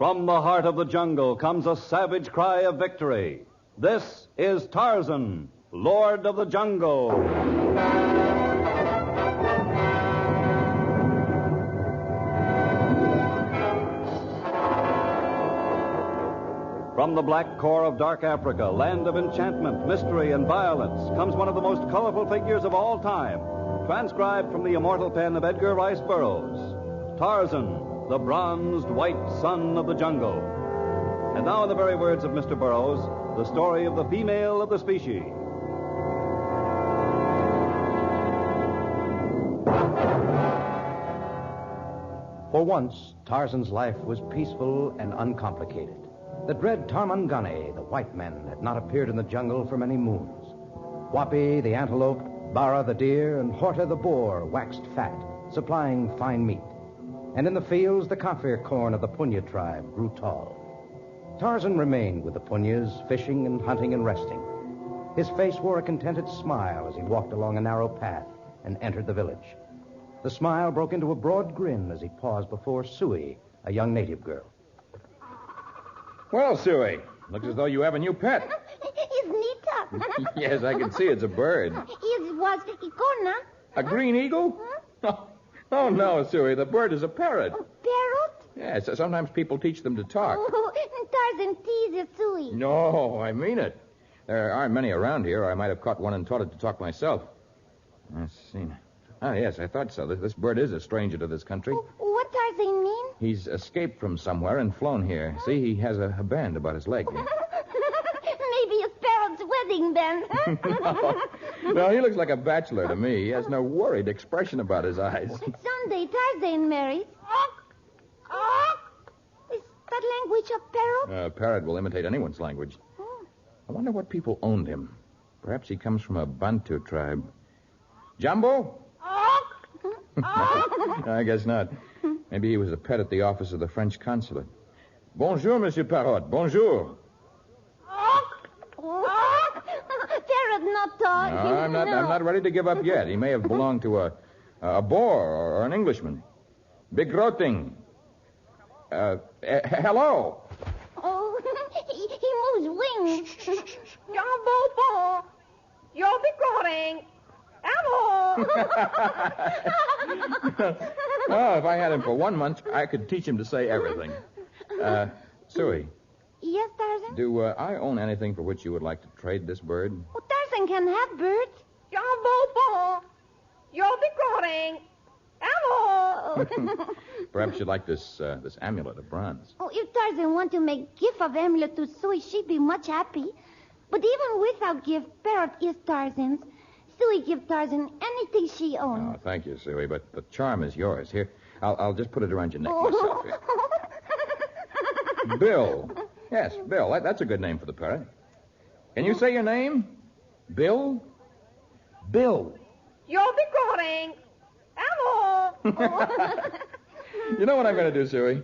From the heart of the jungle comes a savage cry of victory. This is Tarzan, Lord of the Jungle. From the black core of dark Africa, land of enchantment, mystery, and violence, comes one of the most colorful figures of all time, transcribed from the immortal pen of Edgar Rice Burroughs. Tarzan, the bronzed white son of the jungle. And now, in the very words of Mr. Burroughs, the story of the female of the Specie. For once, Tarzan's life was peaceful and uncomplicated. The dread Tarmangani, the white men, had not appeared in the jungle for many moons. Wapi, the antelope, Bara, the deer, and Horta, the boar, waxed fat, supplying fine meat. And in the fields, the Kafir corn of the Punya tribe grew tall. Tarzan remained with the Punyas, fishing and hunting and resting. His face wore a contented smile as he walked along a narrow path and entered the village. The smile broke into a broad grin as he paused before Sui, a young native girl. Well, Sui, looks as though you have a new pet. It's Nita. Yes, I can see it's a bird. It was Icona. A green eagle? Huh? Oh, no, Sui, the bird is a parrot. A parrot? Yes, sometimes people teach them to talk. Oh, Tarzan teases Sui. No, I mean it. There aren't many around here, or I might have caught one and taught it to talk myself. Let's see. Ah, yes, I thought so. This bird is a stranger to this country. What Tarzan mean? He's escaped from somewhere and flown here. See, he has a band about his leg. Maybe it's parrot's wedding band. No, he looks like a bachelor to me. He has no worried expression about his eyes. Someday Tarzan marries. Is that language a parrot? A parrot will imitate anyone's language. I wonder what people owned him. Perhaps he comes from a Bantu tribe. Jumbo? I guess not. Maybe he was a pet at the office of the French consulate. Bonjour, Monsieur Parrot. Bonjour. Parrot not talking. No, I'm not ready to give up yet. He may have belonged to a Boer or an Englishman. Begroting. Hello. Oh, he moves wings. Jumbo, you're begroting. Hello. Oh, if I had him for 1 month, I could teach him to say everything. Sui. Yes, Tarzan? Do I own anything for which you would like to trade this bird? Oh, Tarzan can have birds. Jumbo, you're begroting. Hello. Perhaps you'd like this amulet of bronze. Oh, if Tarzan want to make gift of amulet to Sui, she'd be much happy. But even without gift, parrot is Tarzan's. Sui give Tarzan anything she owns. Oh, thank you, Sui, but the charm is yours. Here, I'll just put it around your neck myself. Here. Bill. Yes, Bill. That's a good name for the parrot. Can you say your name? Bill? Bill. You're begroting. Hello. You know what I'm going to do, Sui?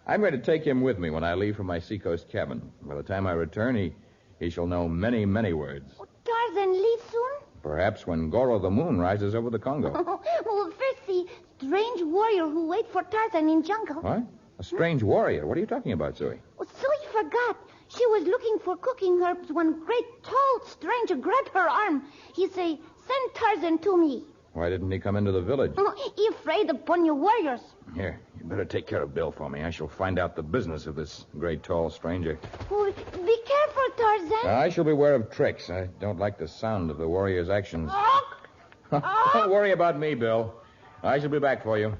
I'm going to take him with me when I leave for my seacoast cabin. By the time I return, he shall know many, many words. Oh, Tarzan leave soon? Perhaps when Goro the moon rises over the Congo. Well, first see strange warrior who wait for Tarzan in jungle. What? A strange warrior? What are you talking about, Sui? Oh, Sui forgot. She was looking for cooking herbs when great tall stranger grabbed her arm. He say, send Tarzan to me. Why didn't he come into the village? Oh, he afraid of Punya warriors. Here, you better take care of Bill for me. I shall find out the business of this great tall stranger. Oh, be careful, Tarzan. I shall beware of tricks. I don't like the sound of the warrior's actions. Don't worry about me, Bill. I shall be back for you.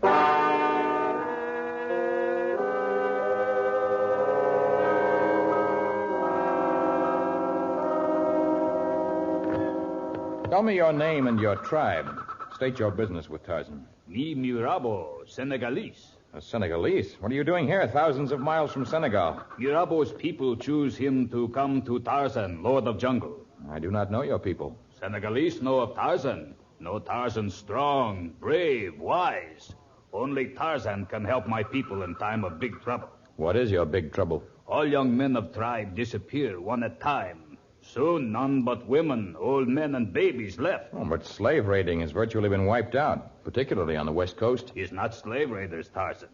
Tell me your name and your tribe. State your business with Tarzan. Me Mirabo, Senegalese. A Senegalese? What are you doing here, thousands of miles from Senegal? Mirabo's people choose him to come to Tarzan, Lord of Jungle. I do not know your people. Senegalese know of Tarzan. Know Tarzan strong, brave, wise. Only Tarzan can help my people in time of big trouble. What is your big trouble? All young men of tribe disappear one at a time. Soon, none but women, old men, and babies left. Oh, but slave raiding has virtually been wiped out, particularly on the West Coast. It's not slave raiders, Tarzan.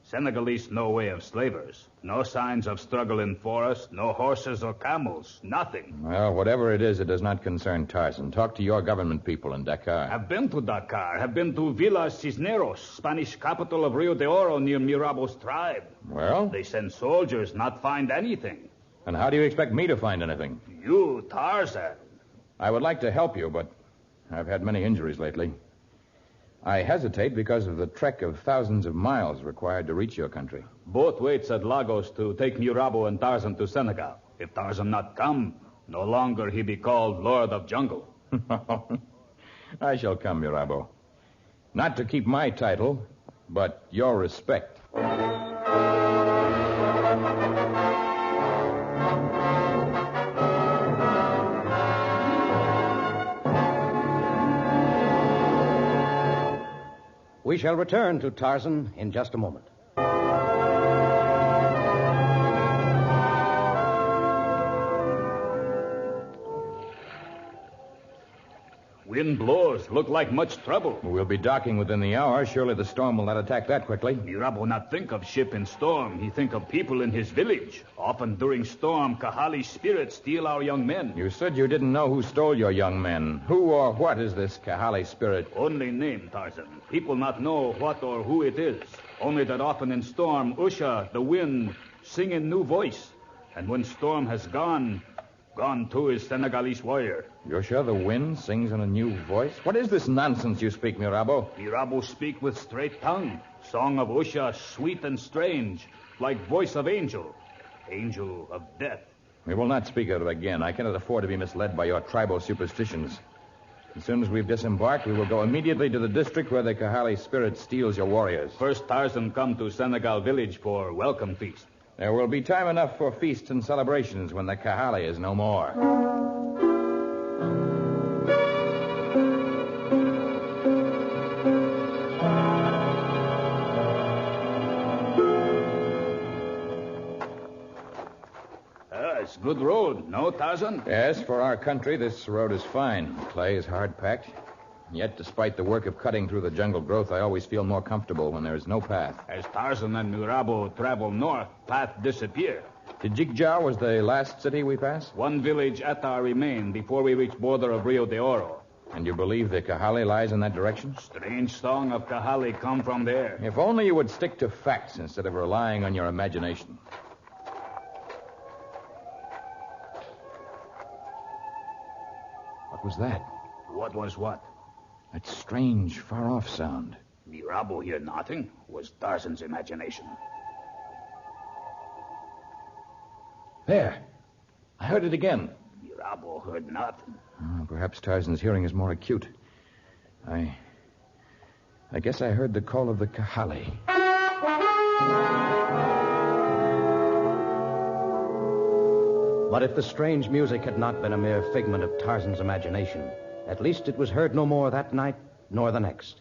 Senegalese no way of slavers. No signs of struggle in forest, no horses or camels, nothing. Well, whatever it is, it does not concern Tarzan. Talk to your government people in Dakar. Have been to Dakar, have been to Villa Cisneros, Spanish capital of Rio de Oro near Mirabo's tribe. Well? They send soldiers, not find anything. And how do you expect me to find anything? You, Tarzan. I would like to help you, but I've had many injuries lately. I hesitate because of the trek of thousands of miles required to reach your country. Boat waits at Lagos to take Mirabo and Tarzan to Senegal. If Tarzan not come, no longer he be called Lord of Jungle. I shall come, Mirabo. Not to keep my title, but your respect. We shall return to Tarzan in just a moment. Wind blows. Look like much trouble. We'll be docking within the hour. Surely the storm will not attack that quickly. Mirabo not think of ship in storm. He think of people in his village. Often during storm, Kahali's spirits steal our young men. You said you didn't know who stole your young men. Who or what is this Kahali spirit? Only name, Tarzan. People not know what or who it is. Only that often in storm, Usha, the wind, sing in new voice. And when storm has gone too is Senegalese warrior. You're sure the wind sings in a new voice? What is this nonsense you speak, Mirabo? Mirabo speak with straight tongue. Song of Usha, sweet and strange, like voice of angel. Angel of death. We will not speak of it again. I cannot afford to be misled by your tribal superstitions. As soon as we've disembarked, we will go immediately to the district where the Kahali spirit steals your warriors. First, Tarzan come to Senegal village for welcome feast. There will be time enough for feasts and celebrations when the Kahali is no more. It's good road, no, Tarzan? Yes, for our country, this road is fine. Clay is hard-packed. Yet, despite the work of cutting through the jungle growth, I always feel more comfortable when there is no path. As Tarzan and Mirabo travel north, path disappear. Tijikja was the last city we passed? One village, Atar, remained before we reach border of Rio de Oro. And you believe the Kahali lies in that direction? Strange song of Kahali come from there. If only you would stick to facts instead of relying on your imagination. What was that? What was what? That strange, far-off sound. Mirabo hear nothing. Was Tarzan's imagination. There. I heard it again. Mirabo heard nothing. Perhaps Tarzan's hearing is more acute. I guess I heard the call of the Kahali. But if the strange music had not been a mere figment of Tarzan's imagination, at least it was heard no more that night nor the next.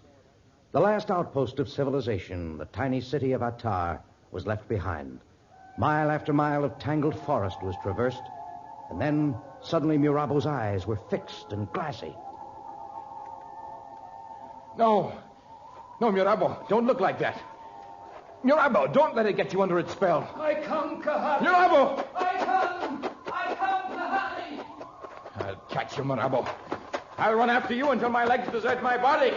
The last outpost of civilization, the tiny city of Atar, was left behind. Mile after mile of tangled forest was traversed, and then suddenly Mirabo's eyes were fixed and glassy. No, Mirabo, don't look like that. Mirabo, don't let it get you under its spell. I come, Kahali. Mirabo! I come, Kahali. I'll catch you, Mirabo. I'll run after you until my legs desert my body.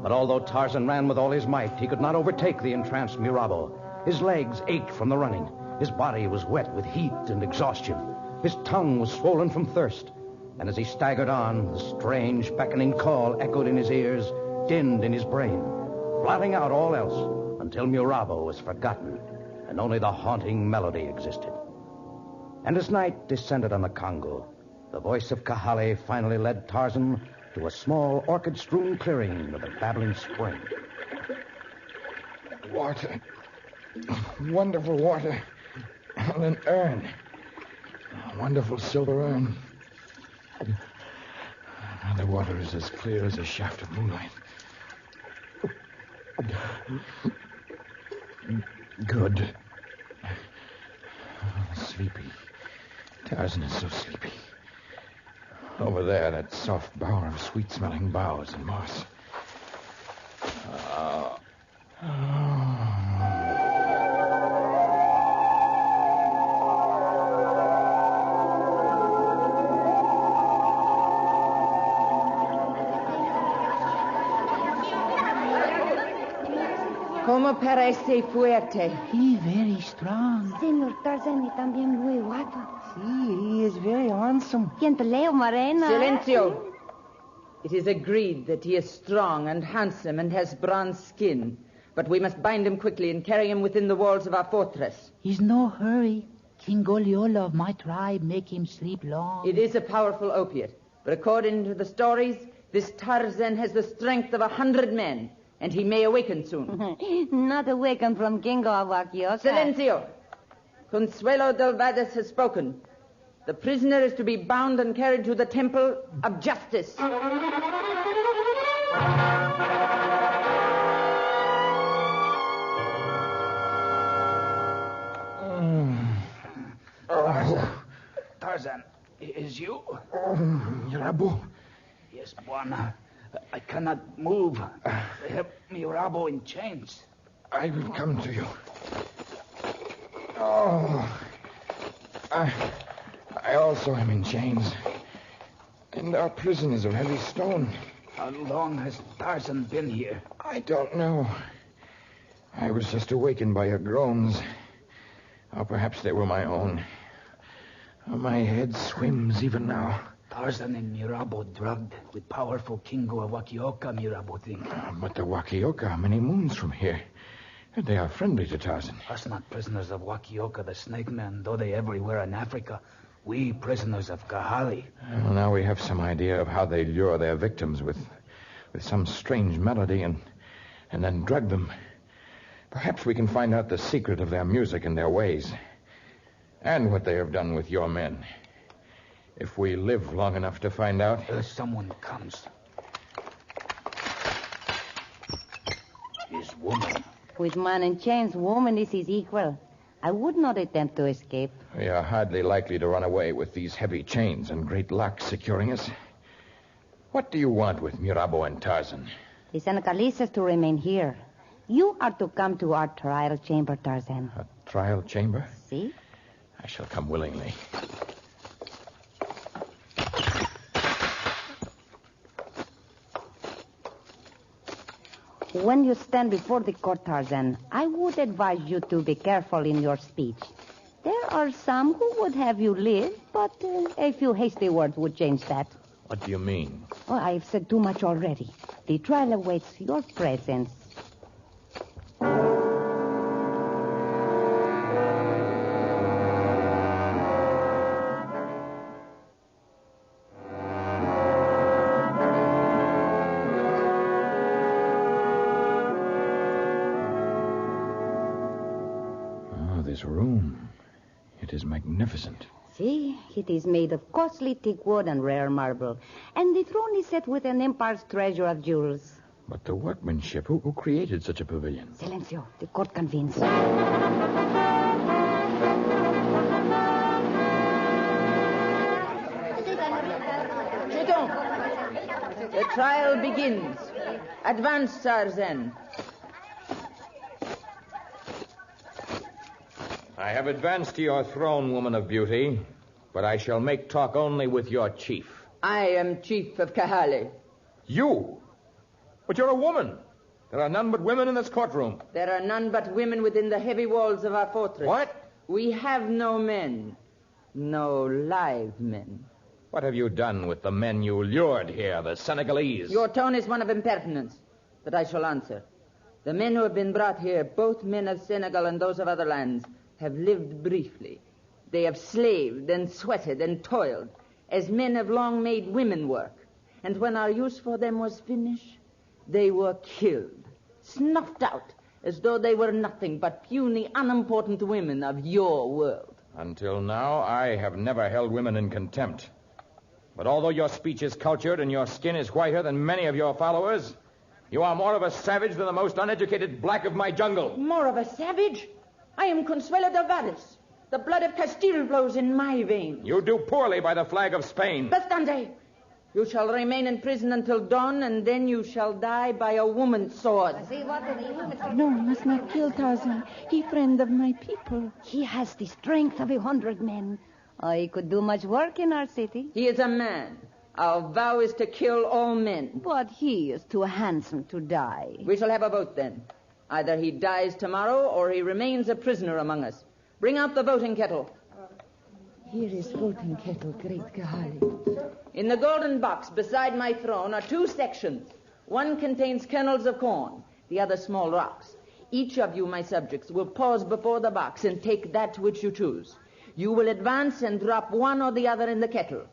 But although Tarzan ran with all his might, he could not overtake the entranced Mirabo. His legs ached from the running. His body was wet with heat and exhaustion. His tongue was swollen from thirst. And as he staggered on, the strange, beckoning call echoed in his ears, dinned in his brain, blotting out all else until Mirabo was forgotten, and only the haunting melody existed. And as night descended on the Congo, the voice of Kahali finally led Tarzan to a small orchid-strewn clearing with a babbling spring. Water. Wonderful water. On an urn. A wonderful silver urn. The water is as clear as a shaft of moonlight. Good. Sleepy. Tarzan is so sleepy. Over there, that soft bower of sweet-smelling boughs and moss. Como parece fuerte. He very strong. Señor Tarzan y también muy guapo. See, he is very handsome. Leo Moreno. Silencio. It is agreed that he is strong and handsome and has bronze skin. But we must bind him quickly and carry him within the walls of our fortress. He's no hurry. King Goliola of my tribe make him sleep long. It is a powerful opiate. But according to the stories, this Tarzan has the strength of 100 men. And he may awaken soon. Not awaken from Kingo of Wakioka. Silencio. Consuelo del Vades has spoken. The prisoner is to be bound and carried to the temple of justice. Tarzan, is you? Mirabo. Yes, Buana. I cannot move. They have Mirabo in chains. I will come to you. Oh. I also am in chains. And our prison is of heavy stone. How long has Tarzan been here? I don't know. I was just awakened by your groans. Or perhaps they were my own. My head swims even now. Tarzan and Mirabo drugged with powerful Kingo of Wakioka, Mirabo think. But the Wakioka are many moons from here. They are friendly to Tarzan. Us not prisoners of Wakioka, the snake man, though they everywhere in Africa. We prisoners of Kahali. Well, now we have some idea of how they lure their victims with some strange melody and then drug them. Perhaps we can find out the secret of their music and their ways. And what they have done with your men. If we live long enough to find out. Someone comes. His woman. With man in chains, woman is his equal. I would not attempt to escape. We are hardly likely to run away with these heavy chains and great locks securing us. What do you want with Mirabo and Tarzan? The Senegalese is to remain here. You are to come to our trial chamber, Tarzan. A trial chamber? See? I shall come willingly. When you stand before the court, Tarzan, I would advise you to be careful in your speech. There are some who would have you live, but a few hasty words would change that. What do you mean? Oh, I've said too much already. The trial awaits your presence. This room. It is magnificent. See, it is made of costly teak wood and rare marble. And the throne is set with an empire's treasure of jewels. But the workmanship, who created such a pavilion? Silencio, the court convenes. Sit down. The trial begins. Advance, Tarzan. I have advanced to your throne, woman of beauty, but I shall make talk only with your chief. I am chief of Kahali. You? But you're a woman. There are none but women in this courtroom. There are none but women within the heavy walls of our fortress. What? We have no men. No live men. What have you done with the men you lured here, the Senegalese? Your tone is one of impertinence, but I shall answer. The men who have been brought here, both men of Senegal and those of other lands, have lived briefly. They have slaved and sweated and toiled, as men have long made women work. And when our use for them was finished, they were killed, snuffed out, as though they were nothing but puny, unimportant women of your world. Until now, I have never held women in contempt. But although your speech is cultured and your skin is whiter than many of your followers, you are more of a savage than the most uneducated black of my jungle. More of a savage? I am Consuelo del Vades. The blood of Castile flows in my veins. You do poorly by the flag of Spain. Bastante. You shall remain in prison until dawn, and then you shall die by a woman's sword. No, must not kill Tarzan. He friend of my people. He has the strength of 100 men. He could do much work in our city. He is a man. Our vow is to kill all men. But he is too handsome to die. We shall have a vote then. Either he dies tomorrow or he remains a prisoner among us. Bring out the voting kettle. Here is voting kettle, great Kahali. In the golden box beside my throne are 2 sections. One contains kernels of corn, the other small rocks. Each of you, my subjects, will pause before the box and take that which you choose. You will advance and drop one or the other in the kettle.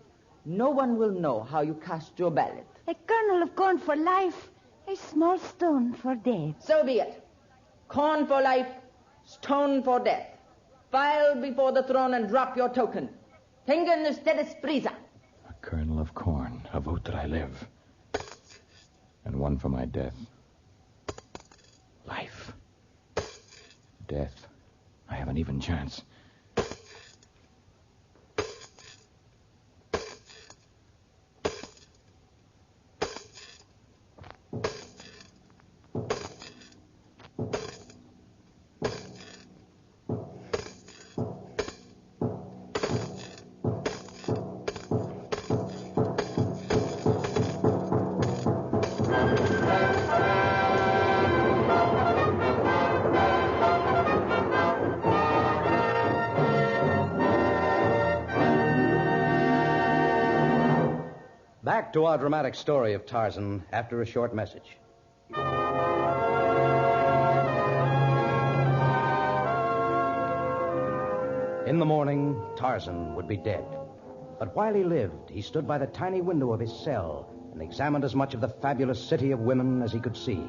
No one will know how you cast your ballot. A kernel of corn for life, a small stone for death. So be it. Corn for life, stone for death. File before the throne and drop your token. Tengen ustedes prisa. A kernel of corn, a vote that I live. And one for my death. Life. Death. I have an even chance. Back to our dramatic story of Tarzan after a short message. In the morning, Tarzan would be dead. But while he lived, he stood by the tiny window of his cell and examined as much of the fabulous city of women as he could see.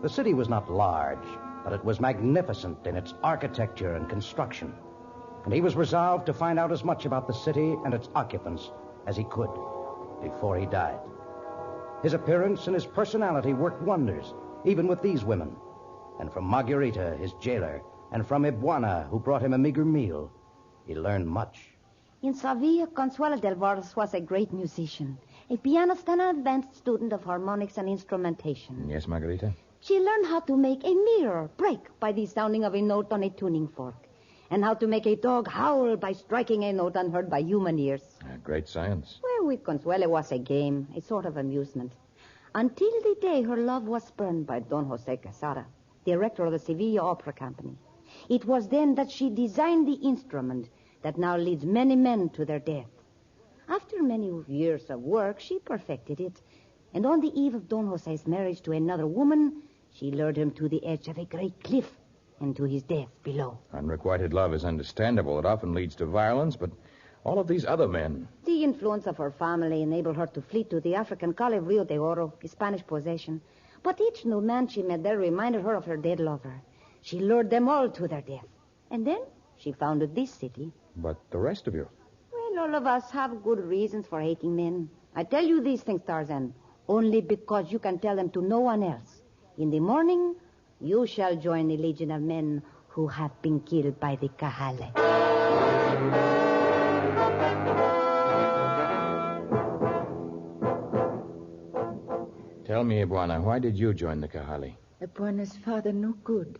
The city was not large, but it was magnificent in its architecture and construction. And he was resolved to find out as much about the city and its occupants as he could before he died. His appearance and his personality worked wonders, even with these women. And from Margarita, his jailer, and from Ibuana, who brought him a meager meal, he learned much. In Sevilla, Consuelo del Varos was a great musician, a pianist and an advanced student of harmonics and instrumentation. Yes, Margarita? She learned how to make a mirror break by the sounding of a note on a tuning fork, and how to make a dog howl by striking a note unheard by human ears. Great science. Well, with Consuelo was a game, a sort of amusement, until the day her love was spurned by Don Jose Quesada, director of the Sevilla Opera Company. It was then that she designed the instrument that now leads many men to their death. After many years of work, she perfected it, and on the eve of Don Jose's marriage to another woman, she lured him to the edge of a great cliff and to his death below. Unrequited love is understandable. It often leads to violence, but all of these other men... The influence of her family enabled her to flee to the African colony of Rio de Oro, a Spanish possession. But each new man she met there reminded her of her dead lover. She lured them all to their death. And then she founded this city. But the rest of you? Well, all of us have good reasons for hating men. I tell you these things, Tarzan, only because you can tell them to no one else. In the morning, you shall join the legion of men who have been killed by the Kahale. Tell me, Ibuana, why did you join the Kahali? Ebuana's father no good.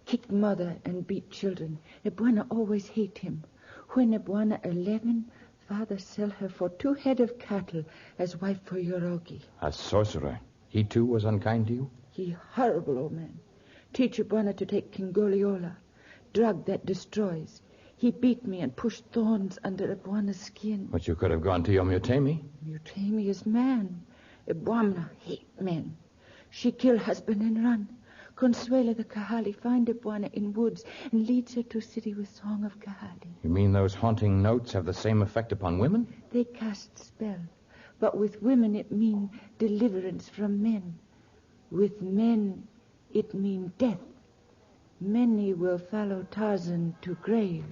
Kicked mother and beat children. Ebuana always hate him. When Ebuana 11, father sell her for 2 head of cattle as wife for Yorogi. A sorcerer. He, too, was unkind to you? He horrible old man. Teach Ebuana to take Kingoliola, drug that destroys. He beat me and pushed thorns under Ebuana's skin. But you could have gone to your Mutemi. Mutemi is man. Ebuana hate men. She kill husband and run. Consuelo the Kahali find Ebuana in woods and leads her to city with song of Kahali. You mean those haunting notes have the same effect upon women? They cast spell. But with women it mean deliverance from men. With men it mean death. Many will follow Tarzan to grave.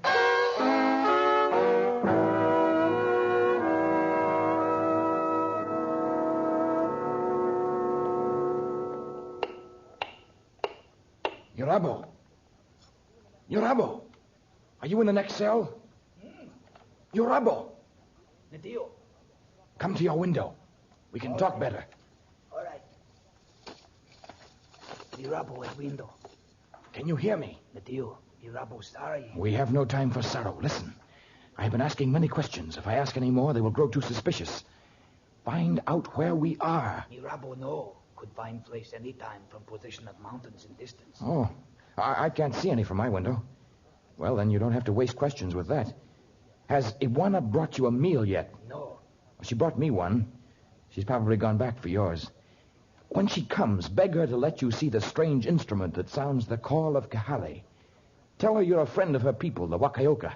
Yorabo. Yorabo. Are you in the next cell? Yorabo. Natio. Come to your window. We can talk better. All right. Mirabo at window. Can you hear me? Mateo, Mirabo sorry. We have no time for sorrow. Listen. I have been asking many questions. If I ask any more, they will grow too suspicious. Find out where we are. Mirabo no. Could find place any time from position of mountains in distance. Oh, I can't see any from my window. Well, then you don't have to waste questions with that. Has Iguana brought you a meal yet? No. She brought me one. She's probably gone back for yours. When she comes, beg her to let you see the strange instrument that sounds the call of Kahale. Tell her you're a friend of her people, the Wakayoka,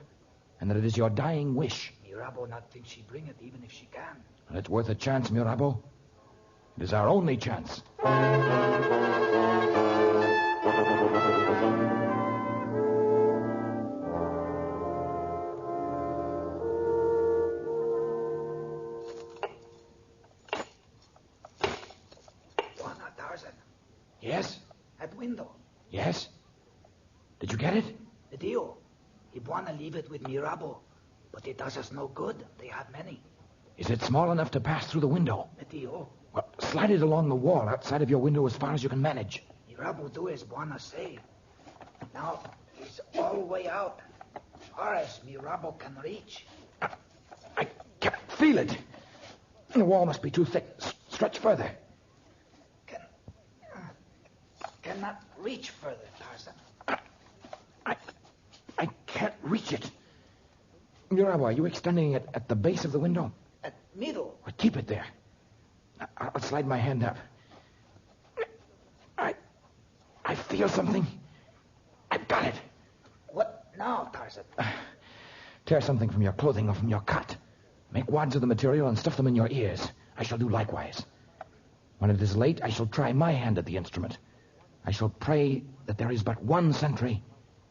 and that it is your dying wish. Mirabo not think she bring it even if she can. And it's worth a chance, Mirabo. It is our only chance. Tarzan. Yes? At window. Yes? Did you get it? The deal. He wanna leave it with Mirabo, but it does us no good. They have many. Is it small enough to pass through the window? The deal. Well, slide it along the wall outside of your window as far as you can manage. Mirabo do as wanna say. Now, it's all way out. Far as Mirabo can reach. I can't feel it. The wall must be too thick. Stretch further. Cannot reach further, Tarzan. I can't reach it. Mirabo, are you extending it at the base of the window? At middle. Well, keep it there. I'll slide my hand up. I feel something. I've got it. What now, Tarzan? Tear something from your clothing or from your cot. Make wads of the material and stuff them in your ears. I shall do likewise. When it is late, I shall try my hand at the instrument. I shall pray that there is but one sentry,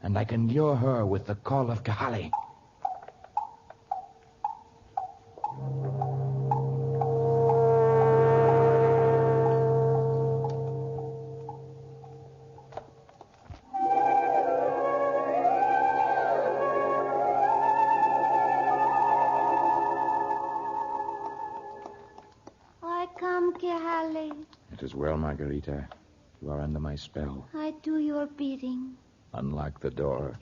and I can lure her with the call of Kahale. I come, Kahale. It is well, Margarita. You are under my spell. I do your bidding. Unlock the door.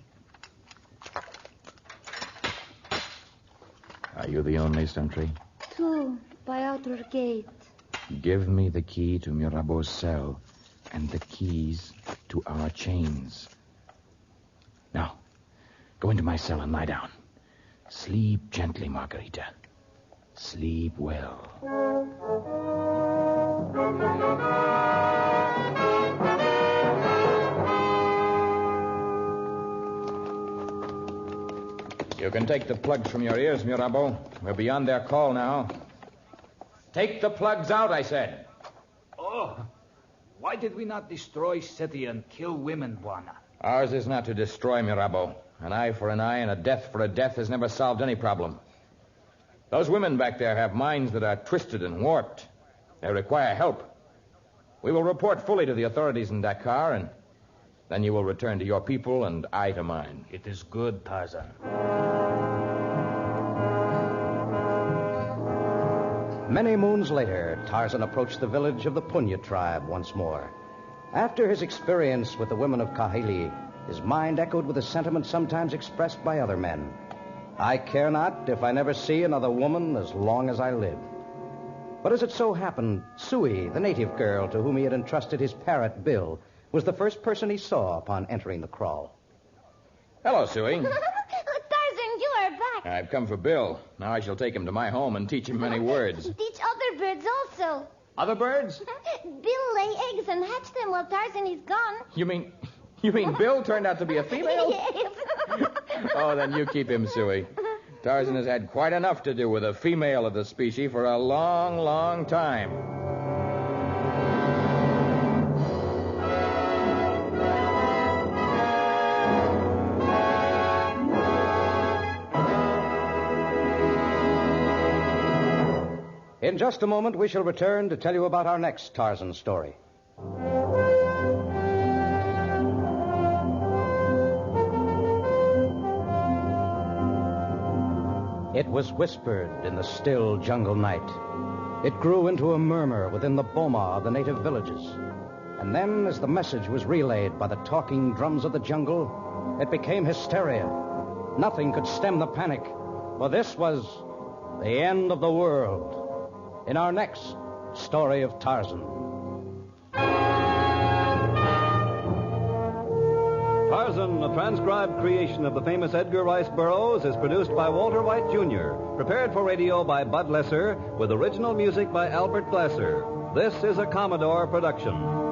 Are you the only sentry? Two, by outer gate. Give me the key to Mirabo's cell and the keys to our chains. Now, go into my cell and lie down. Sleep gently, Margarita. Sleep well. You can take the plugs from your ears, Mirabo. We're beyond their call now. Take the plugs out, I said. Oh, why did we not destroy city and kill women, Buana? Ours is not to destroy, Mirabo. An eye for an eye and a death for a death has never solved any problem. Those women back there have minds that are twisted and warped. They require help. We will report fully to the authorities in Dakar, and then you will return to your people and I to mine. It is good, Tarzan. Many moons later, Tarzan approached the village of the Punya tribe once more. After his experience with the women of Kahili, his mind echoed with a sentiment sometimes expressed by other men. I care not if I never see another woman as long as I live. But as it so happened, Sui, the native girl to whom he had entrusted his parrot, Bill, was the first person he saw upon entering the kraal. Hello, Sui. Tarzan, you are back. I've come for Bill. Now I shall take him to my home and teach him many words. Teach other birds also. Other birds? Bill lay eggs and hatch them while Tarzan is gone. You mean Bill turned out to be a female? Yes. Oh, then you keep him, Sui. Tarzan has had quite enough to do with a female of the species for a long, long time. In just a moment, we shall return to tell you about our next Tarzan story. It was whispered in the still jungle night. It grew into a murmur within the boma of the native villages. And then, as the message was relayed by the talking drums of the jungle, it became hysteria. Nothing could stem the panic, for this was the end of the world. In our next story of Tarzan. Tarzan, a transcribed creation of the famous Edgar Rice Burroughs, is produced by Walter White, Jr., prepared for radio by Bud Lesser, with original music by Albert Glasser. This is a Commodore production.